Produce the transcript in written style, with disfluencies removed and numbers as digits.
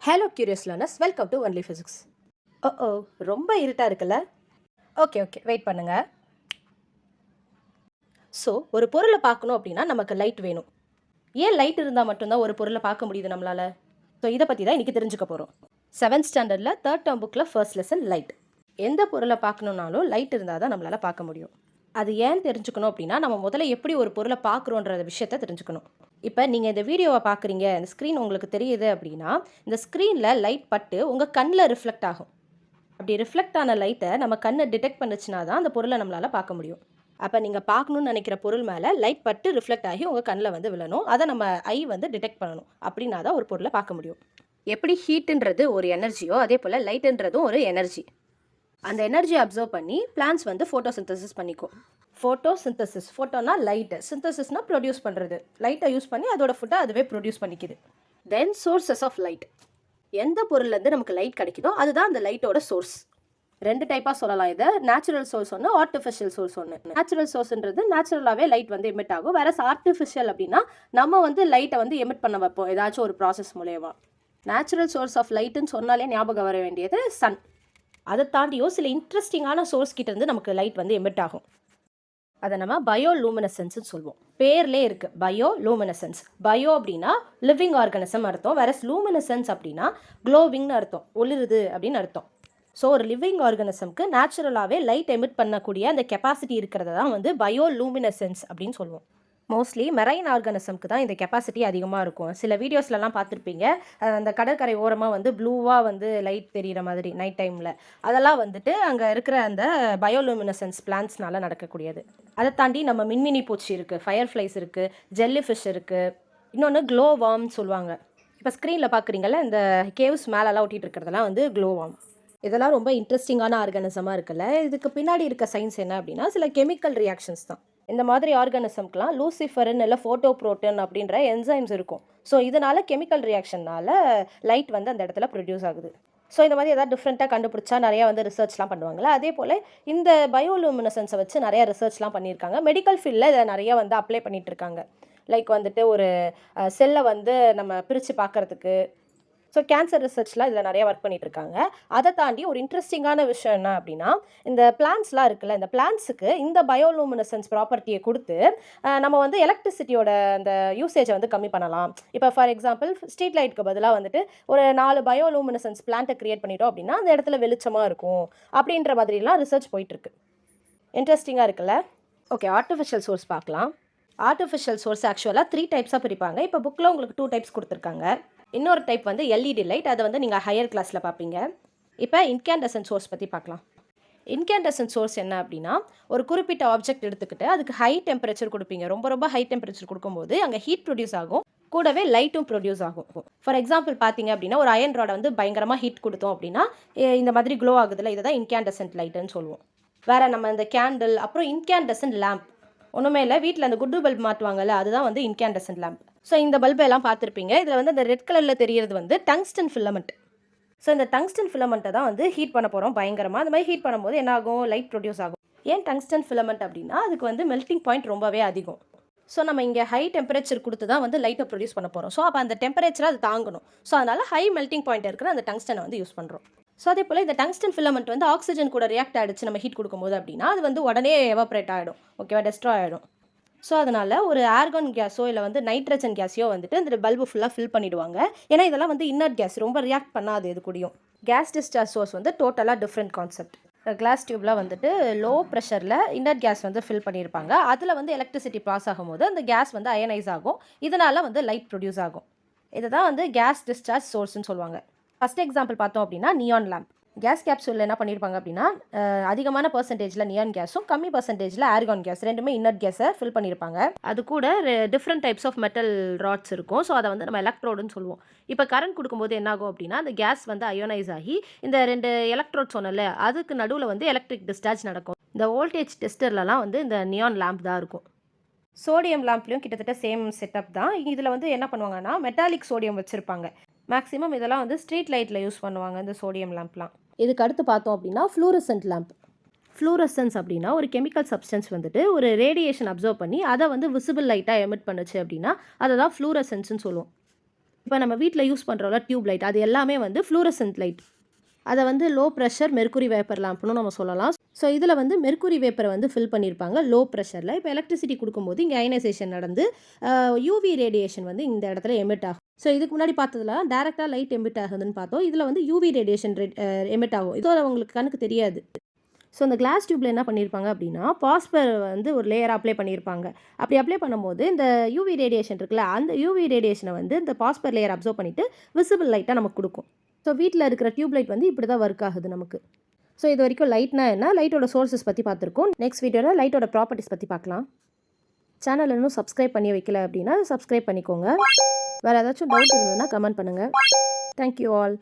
Hello curious learners, welcome to only physics. ஓ ரொம்ப இருட்டாக இருக்குல்ல? ஓகே வெயிட் பண்ணுங்கள். ஸோ ஒரு பொருளை பார்க்கணும் அப்படின்னா நமக்கு லைட் வேணும். ஏன் லைட் இருந்தால் மட்டும்தான் ஒரு பொருளை பார்க்க முடியுது நம்மளால்? ஸோ இதை பற்றி தான் இன்றைக்கி தெரிஞ்சுக்க போகிறோம். 7th ஸ்டாண்டர்டில் 3rd term புக்கில் ஃபர்ஸ்ட் லெசன் லைட். எந்த பொருளை பார்க்கணுன்னாலும் லைட் இருந்தால் தான் நம்மளால் பார்க்க முடியும். அது ஏன் தெரிஞ்சுக்கணும் அப்படின்னா, நம்ம முதல்ல எப்படி ஒரு பொருளை பார்க்குறோன்ற விஷயத்தை தெரிஞ்சுக்கணும். இப்போ நீங்கள் இந்த வீடியோவை பார்க்குறீங்க, இந்த ஸ்க்ரீன் உங்களுக்கு தெரியுது அப்படின்னா, இந்த ஸ்க்ரீனில் லைட் பட்டு உங்கள் கண்ணில் ரிஃப்ளெக்ட் ஆகும். அப்படி ரிஃப்ளெக்ட் ஆன லைட்டை நம்ம கண்ணை டிடெக்ட் பண்ணுச்சுன்னா தான் அந்த பொருளை நம்மளால் பார்க்க முடியும். அப்போ நீங்கள் பார்க்கணுன்னு நினைக்கிற பொருள் மேலே லைட் பட்டு ரிஃப்ளெக்ட் ஆகி உங்கள் கண்ணில் வந்து விழணும். அதை நம்ம ஐ வந்து டிடெக்ட் பண்ணணும். அப்படின்னா தான் ஒரு பொருளை பார்க்க முடியும். எப்படி ஹீட்டுன்றது ஒரு எனர்ஜியோ, அதே போல் லைட்டுன்றதும் ஒரு எனர்ஜி. அந்த எனர்ஜியை அப்சர்வ் பண்ணி பிளான்ஸ் வந்து ஃபோட்டோசிந்தசிஸ் பண்ணிக்கும். ஃபோட்டோசிந்தசிஸ், ஃபோட்டோனா லைட்டு, சிந்தசிஸ்னா ப்ரொடியூஸ் பண்ணுறது. லைட்டை யூஸ் பண்ணி அதோட ஃபுட்டை அதுவே ப்ரொடியூஸ் பண்ணிக்குது. Then sources of light. எந்த பொருள்லேருந்து நமக்கு லைட் கிடைக்குதோ அதுதான் அந்த லைட்டோட சோர்ஸ். 2 டைப்பாக சொல்லலாம். இதை நேச்சுரல் சோர்ஸ் ஒன்று, ஆர்டிஃபிஷியல் சோர்ஸ் ஒன்று. நேச்சுரல் சோர்ஸ்ன்றது நேச்சுரலாகவே லைட் வந்து எமிட் ஆகும். வேற ஆர்டிஃபிஷியல் அப்படின்னா நம்ம வந்து லைட்டை வந்து எமிட் பண்ண வைப்போம் ஏதாச்சும் ஒரு ப்ராசஸ் மூலயமா. நேச்சுரல் சோர்ஸ் ஆஃப் லைட்டுன்னு சொன்னாலே ஞாபகம் வர வேண்டியது சன். அதை தாண்டியோ சில இன்ட்ரெஸ்டிங்கான சோர்ஸ் கிட்டேருந்து நமக்கு லைட் வந்து எமிட் ஆகும். அதை நம்ம பயோலூமினசன்ஸ்னு சொல்லுவோம். பேர்லே இருக்குது, பயோலூமினசன்ஸ். பயோ அப்படின்னா லிவிங் ஆர்கானிசம் அர்த்தம், வேற லூமினசன்ஸ் அப்படின்னா க்ளோவிங்னு அர்த்தம், ஒளிருது அப்படின்னு அர்த்தம். ஸோ ஒரு லிவிங் ஆர்கானிசம்க்கு நேச்சுரலாகவே லைட் எமிட் பண்ணக்கூடிய அந்த கெப்பாசிட்டி இருக்கிறத தான் வந்து பயோலூமினசன்ஸ் அப்படின்னு சொல்லுவோம். மோஸ்ட்லி மெரைன் ஆர்கானிசம்க்கு தான் இந்த கெப்பாசிட்டி அதிகமாக இருக்கும். சில வீடியோஸ்லலாம் பார்த்துருப்பீங்க, அந்த கடற்கரை ஓரமாக வந்து ப்ளூவாக வந்து லைட் தெரிகிற மாதிரி நைட் டைமில். அதெல்லாம் வந்துட்டு அங்கே இருக்கிற அந்த பயோலூமினசன்ஸ் பிளான்ட்ஸ்னால நடக்கக்கூடியது. அதை தாண்டி நம்ம மின்மினி பூச்சி இருக்குது, ஃபயர் ஃப்ளைஸ் இருக்குது, ஜெல்லி ஃபிஷ் இருக்குது, இன்னொன்று க்ளோ வார்ம்னு சொல்லுவாங்க. இப்போ ஸ்க்ரீனில் பார்க்குறீங்களா, இந்த கேவ்ஸ் மேலெல்லாம் ஒட்டிகிட்டு இருக்கிறதெல்லாம் வந்து க்ளோ வார்ம். இதெல்லாம் ரொம்ப இன்ட்ரெஸ்டிங்கான ஆர்கானிசமாக இருக்குல்ல. இதுக்கு பின்னாடி இருக்க சயின்ஸ் என்ன அப்படின்னா, சில கெமிக்கல் ரியாக்ஷன்ஸ் தான். இந்த மாதிரி ஆர்கானிசம்க்கெலாம் லூசிஃபரின் இல்லை ஃபோட்டோப்ரோட்டன் அப்படின்ற என்சைம்ஸ் இருக்கும். ஸோ இதனால் கெமிக்கல் ரியாக்ஷனால் லைட் வந்து அந்த இடத்துல ப்ரொடியூஸ் ஆகுது. ஸோ இந்த மாதிரி எதாவது டிஃப்ரெண்ட்டாக கண்டுபிடிச்சா நிறையா வந்து ரிசர்ச்லாம் பண்ணுவாங்களே, அதே போல் இந்த பயோலூமினசன்ஸை வச்சு நிறையா ரிசர்ச்லாம் பண்ணியிருக்காங்க. மெடிக்கல் ஃபீல்டில் இதை நிறையா வந்து அப்ளை பண்ணிகிட்ருக்காங்க. லைக் வந்துட்டு ஒரு செல்லை வந்து நம்ம பிரித்து பார்க்குறதுக்கு. ஸோ கேன்சர் ரிசர்ச்லாம் இதில் நிறையா ஒர்க் பண்ணிகிட்ருக்காங்க. அதை தாண்டி ஒரு இன்ட்ரெஸ்டிங்கான விஷயம் என்ன அப்படின்னா, இந்த பிளான்ட்ஸ்லாம் இருக்குல்ல, இந்த பிளான்ட்ஸுக்கு இந்த பயோலூமினசன்ஸ் ப்ராப்பர்ட்டியை கொடுத்து நம்ம வந்து எலக்ட்ரிசிட்டியோட அந்த யூசேஜை வந்து கம்மி பண்ணலாம். இப்போ ஃபார் எக்ஸாம்பிள் ஸ்ட்ரீட் லைட்டுக்கு பதிலாக வந்துட்டு ஒரு 4 பயோலூமினசன்ஸ் பிளான்ட்டை க்ரியேட் பண்ணிட்டோம் அப்படின்னா அந்த இடத்துல வெளிச்சமாக இருக்கும் அப்படின்ற மாதிரிலாம் ரிசர்ச் போயிட்டுருக்கு. இன்ட்ரெஸ்டிங்காக இருக்குல்ல? ஓகே, ஆர்டிஃபிஷியல் சோர்ஸ் பார்க்கலாம். ஆர்டிஃபிஷியல் சோர்ஸ் ஆக்சுவலாக 3 டைப்ஸாக பிரிப்பாங்க. இப்போ புக்கில் உங்களுக்கு 2 டைப்ஸ் கொடுத்துருக்காங்க. இன்னொரு டைப் வந்து எல்இடி லைட், அதை வந்து நீங்கள் ஹையர் கிளாஸில் பார்ப்பீங்க. இப்போ இன்கேண்டசன்ட் சோர்ஸ் பற்றி பார்க்கலாம். இன்கேண்டசன்ட் சோர்ஸ் என்ன அப்படின்னா, ஒரு குறிப்பிட்ட ஆப்ஜெக்ட் எடுத்துக்கிட்டு அதுக்கு ஹை டெம்பரேச்சர் கொடுப்பீங்க. ரொம்ப ஹை டெம்பரேச்சர் கொடுக்கும்போது அங்கே ஹீட் ப்ரொடியூஸ் ஆகும், கூடவே லைட்டும் ப்ரொடியூஸ் ஆகும். ஃபார் எக்ஸாம்பிள் பார்த்தீங்க அப்படின்னா, ஒரு அயன் ராடை வந்து பயங்கரமாக ஹீட் கொடுத்தோம் அப்படின்னா இந்த மாதிரி க்ளோ ஆகுதுல, இதை தான் இன்கேண்டசன்ட் லைட்டுன்னு சொல்லுவோம். வேறு நம்ம இந்த கேண்டில், அப்புறம் இன்கேண்டசன்ட் லேம்ப். ஒன்றுமே இல்லை, வீட்டில் அந்த குட்டு பல்ப் மாட்டுவாங்கல்ல, அதுதான் வந்து இன்கேண்டசன்ட் லேம்ப். ஸோ இந்த பல்பு எல்லாம் பார்த்துருப்பீங்க. இதில் வந்து அந்த ரெட் கலரில் தெரிகிறது வந்து டங்ஸ்டன் ஃபிலமெண்ட். ஸோ இந்த டங்ஸ்டன் ஃபிலமெண்ட்டை தான் வந்து ஹீட் பண்ண போகிறோம் பயங்கரமாக. அந்த மாதிரி ஹீட் பண்ணும்போது என்ன ஆகும், லைட் ப்ரொடியூஸ் ஆகும். ஏன் டங்ஸ்டன் ஃபிலமெண்ட் அப்படின்னா, அதுக்கு வந்து மெல்ட்டிங் பாயிண்ட் ரொம்பவே அதிகம். ஸோ நம்ம இங்கே ஹை டெம்பரேச்சர் கொடுத்து தான் வந்து லைட்டை ப்ரொடியூஸ் பண்ண போகிறோம். ஸோ அப்போ அந்த டெம்பரேச்சரை அது தாங்கணும். ஸோ அதனால் ஹை மெல்ட்டிங் பாயிண்ட் இருக்கிற அந்த டங்ஸ்டனை வந்து யூஸ் பண்ணுறோம். ஸோ அதே போல் இந்த டங்ஸ்டன் ஃபிலமெண்ட் வந்து ஆக்சிஜன் கூட ரியாக்ட் ஆகிடுச்சு நம்ம ஹீட் கொடுக்கும்போது அப்படின்னா, அது வந்து உடனே எவாப்ரேட் ஆகிடும், ஓகேவா, டெஸ்ட்ராய் ஆகிடும். ஸோ அதனால் ஒரு ஆர்கான் கேஸோ இல்லை வந்து நைட்ரஜன் கேஸையோ வந்துட்டு இந்த பல்பு ஃபுல்லாக ஃபில் பண்ணிவிடுவாங்க. ஏன்னா இதெல்லாம் வந்து இன்னர்ட் கேஸ், ரொம்ப ரியாக்ட் பண்ணாது இது கூடயும். கேஸ் டிஸ்சார்ஜ் சோர்ஸ் வந்து டோட்டலாக டிஃப்ரெண்ட் கான்செப்ட். கிளாஸ் டியூப்பில் வந்துட்டு லோ ப்ரெஷரில் இன்னர்ட் கேஸ் வந்து ஃபில் பண்ணியிருப்பாங்க. அதில் வந்து எலக்ட்ரிசிட்டி பாஸ் ஆகும்போது அந்த கேஸ் வந்து அயனைஸ் ஆகும். இதனால் வந்து லைட் ப்ரொடியூஸ் ஆகும். இதை தான் வந்து கேஸ் டிஸ்சார்ஜ் சோர்ஸ்னு சொல்லுவாங்க. ஃபஸ்ட் எக்ஸாம்பிள் பார்த்தோம் அப்படின்னா நியான் லேம்ப். கேஸ் கேப்சூலில் என்ன பண்ணியிருப்பாங்க அப்படின்னா, அதிகமான பர்சன்டேஜில் நியான் கேஸும் கம்மி பர்சன்டேஜில் ஆர்கான் கேஸ், ரெண்டுமே இன்னர்ட் கேஸை ஃபில் பண்ணியிருப்பாங்க. அது கூட different types of metal rods இருக்கும். ஸோ அதை வந்து நம்ம எலக்ட்ரோடுன்னு சொல்லுவோம். இப்போ கரண்ட் கொடுக்கும்போது என்ன ஆகும் அப்படின்னா, அந்த கேஸ் வந்து அயோனைஸ் ஆகி இந்த 2 எலக்ட்ரோட் சொன்னல, அதுக்கு நடுவில் வந்து எலக்ட்ரிக் டிஸ்சார்ஜ் நடக்கும். இந்த வோல்டேஜ் டெஸ்டர்லலாம் வந்து இந்த நியான் லேம்ப் தான் இருக்கும். சோடியம் லேம்ப்லேயும் கிட்டத்தட்ட சேம் செட்டப் தான். இதில் வந்து என்ன பண்ணுவாங்கன்னா, மெட்டாலிக் சோடியம் வச்சுருப்பாங்க. மேக்ஸிமம் இதெல்லாம் வந்து ஸ்ட்ரீட் லைட்டில் யூஸ் பண்ணுவாங்க இந்த சோடியம் லேம்ப்லாம். இதுக்கு அடுத்து பார்த்தோம் அப்படின்னா ஃப்ளூரசன்ட் லேம்ப். ஃப்ளூரசன்ஸ் அப்படின்னா ஒரு கெமிக்கல் சப்ஸ்டன்ஸ் வந்துட்டு ஒரு ரேடியேஷன் அப்சர்வ் பண்ணி அதை வந்து விசிபிள் லைட்டாக எமிட் பண்ணுச்சு அப்படின்னா அதை தான் ஃப்ளூரசன்ஸ்னு சொல்லுவோம். இப்போ நம்ம வீட்டில் யூஸ் பண்ணுறோம்ல டியூப் லைட், அது எல்லாமே வந்து ஃப்ளூரசன்ட் லைட். அதை வந்து லோ ப்ரெஷர் மெர்க்குரி வேப்பர் லேம்ப்னு நம்ம சொல்லலாம். ஸோ இதில் வந்து மெர்க்குரி வேப்பரை வந்து ஃபில் பண்ணியிருப்பாங்க லோ ப்ரெஷரில். இப்போ எலக்ட்ரிசிட்டி கொடுக்கும்போது இங்கே அயனைசேஷன் நடந்து யூவி ரேடியேஷன் வந்து இந்த இடத்துல எமிட் ஆகும். ஸோ இதுக்கு முன்னாடி பார்த்ததுல டேரெக்டாக லைட் எமிட் ஆகுதுன்னு பார்த்தோம். இதில் வந்து யூவி ரேடியேஷன் எமிட் ஆகும். இது உங்களுக்கு கண்ணுக்கு தெரியாது. ஸோ இந்த கிளாஸ் டியூப்பில் என்ன பண்ணியிருப்பாங்க அப்படின்னா, பாஸ்பர் வந்து ஒரு லேயராக அப்ளை பண்ணியிருப்பாங்க. அப்படி அப்ளை பண்ணும்போது இந்த யூவி ரேடியேஷன் இருக்குல்ல, அந்த யூவி ரேடியேஷனை வந்து இந்த பாஸ்பர் லேயர் அப்சர்வ் பண்ணிவிட்டு விசிபிள் லைட்டாக நமக்கு கொடுக்கும். ஸோ வீட்டில் இருக்கிற டியூப் லைட் வந்து இப்படி தான் ஒர்க் ஆகுது நமக்கு. ஸோ இது வரைக்கும் லைட்னா என்ன, லைட்டோட சோர்ஸஸ் பற்றி பார்த்துருக்கோம். நெக்ஸ்ட் வீடியோவில் லைட்டோட ப்ராப்பர்ட்டிஸ் பற்றி பார்க்கலாம். சேனல் இன்னும் சப்ஸ்கிரைப் பண்ணி வைக்கல அப்படின்னா சப்ஸ்கிரைப் பண்ணிக்கோங்க. வேறு ஏதாச்சும் டவுட் இருந்ததுன்னா கமெண்ட் பண்ணுங்கள். Thank you all.